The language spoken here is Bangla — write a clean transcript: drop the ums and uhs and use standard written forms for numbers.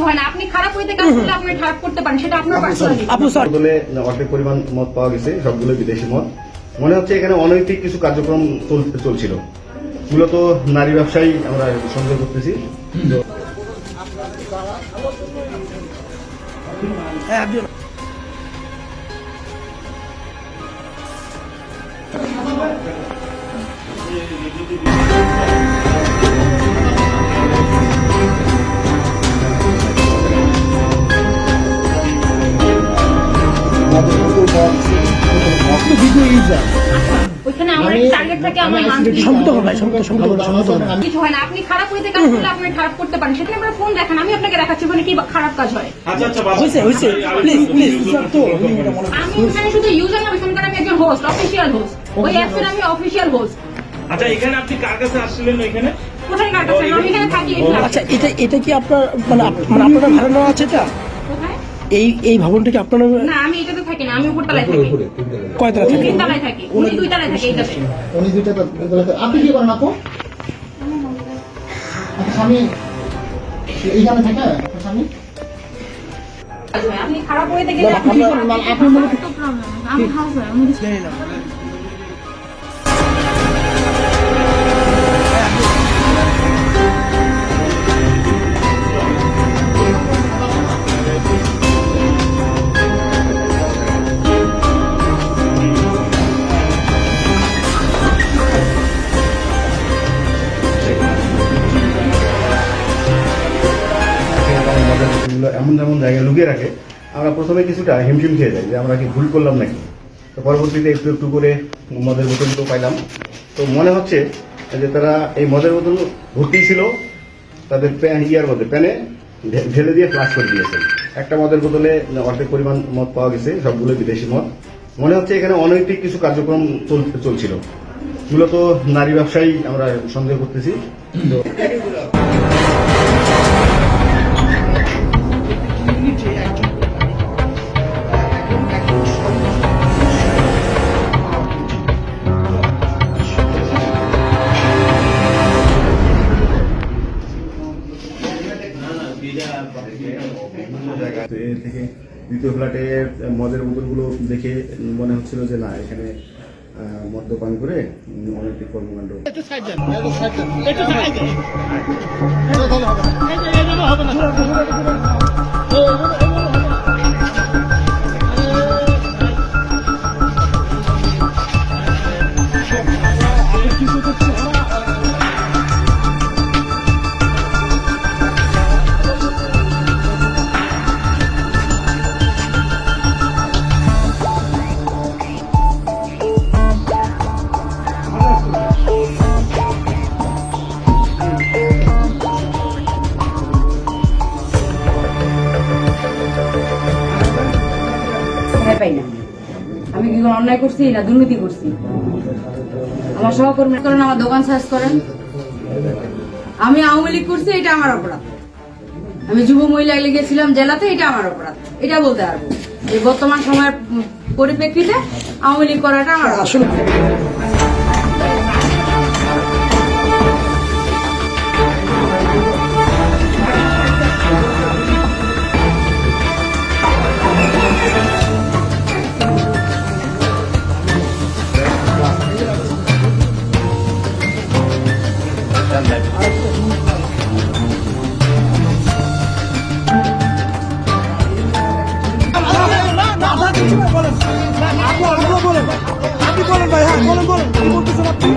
হয় না। আপনি খারাপ হইতে কাজ করলে আপনি খারাপ করতে পারেন, সেটা আপনার পার্সোনালি। বলে অর্ধেক পরিমাণ মদ পাওয়া গেছে, সবগুলো বিদেশি মদ। মনে হচ্ছে এখানে অনৈতিক কিছু কার্যক্রম চলছিল। মূলত নারী ব্যবসায়ী আমরা সন্দেহ করতেছি। ওইখানে আমার টার্গেট থাকে আমার কিছু হয় না। আপনি খারাপ হইতে কাজ করলে আপনি খারাপ করতে পারেন, সেটা আমরা ফোন দেখান, আমি আপনাকে দেখাচ্ছি ওখানে কি খারাপ কাজ হয়। আমি এখানে শুধু ইউজার না, এখানকার আমি একজন হোস্ট, অফিসিয়াল হোস্ট, ওই অ্যাপের আমি অফিসিয়াল হোস্ট। আচ্ছা, এখানে আপনি কার কাছে আসছিলেন? এখানে কোথায় কার কাছে? আমি এখানে থাকি। আচ্ছা, এটা কি আপনার মানে আপনার ভাড়া নেওয়া আছে? এটা কোথায়? এই ভবনটা কি আপনার? না, আমি এটাতে থাকি না, আমি উপরতলায় থাকি। কয়তলা থাকেন? তিনতলায় থাকি। উনি দুইতলায় থাকে। এইটাতে উনি দুইটা আপনি কি করেন আপু? আচ্ছা, স্বামী এইখানে থাকে? আপনার স্বামী আপনি খারাপ হইতে গেলে আপনি কি করেন? আপনার মনে তো প্রবলেম আমি হাউস হয়, আমি এমন যেমন জায়গায় লুকিয়ে রাখে, আমরা প্রথমে কিছুটা হিমশিম খেয়ে যাই যে আমরা কি ভুল করলাম নাকি। তো পরবর্তীতে একটু একটু করে মদের বোতলগুলো পাইলাম। তো মনে হচ্ছে যে তারা এই মদের বোতল ভর্তি ছিল তাদের প্যানে ঢেলে দিয়ে ফ্লাশ করে দিয়েছে। একটা মদের বোতলে অর্ধেক পরিমাণ মদ পাওয়া গেছে, সবগুলো বিদেশি মদ। মনে হচ্ছে এখানে অনৈতিক কিছু কার্যক্রম চলছিল। মূলত নারী ব্যবসায়ী আমরা সন্দেহ করতেছি। তো এর থেকে দ্বিতীয় ফ্ল্যাটে মদের বোতলগুলো দেখে মনে হচ্ছিল যে না, এখানে মদ্যপান করে অনৈতিক কর্মকাণ্ড। পাই না আমি কি কোনো অন্যায় করছি না দুর্নীতি করছি? আমার সহকর্মী করেন, আমার দোকান সার্চ করেন। আমি আওয়ামী লীগ করছি, এটা আমার অপরাধ। আমি যুব মহিলা গেছিলাম জেলাতে, এটা আমার অপরাধ। এটা বলতে পারবো এই বর্তমান সময়ের পরিপ্রেক্ষিতে আওয়ামী লীগ করাটা আমার আসলে আপনি বলেন ভাই, হ্যাঁ বলেন কি বলতেছেন আপনি?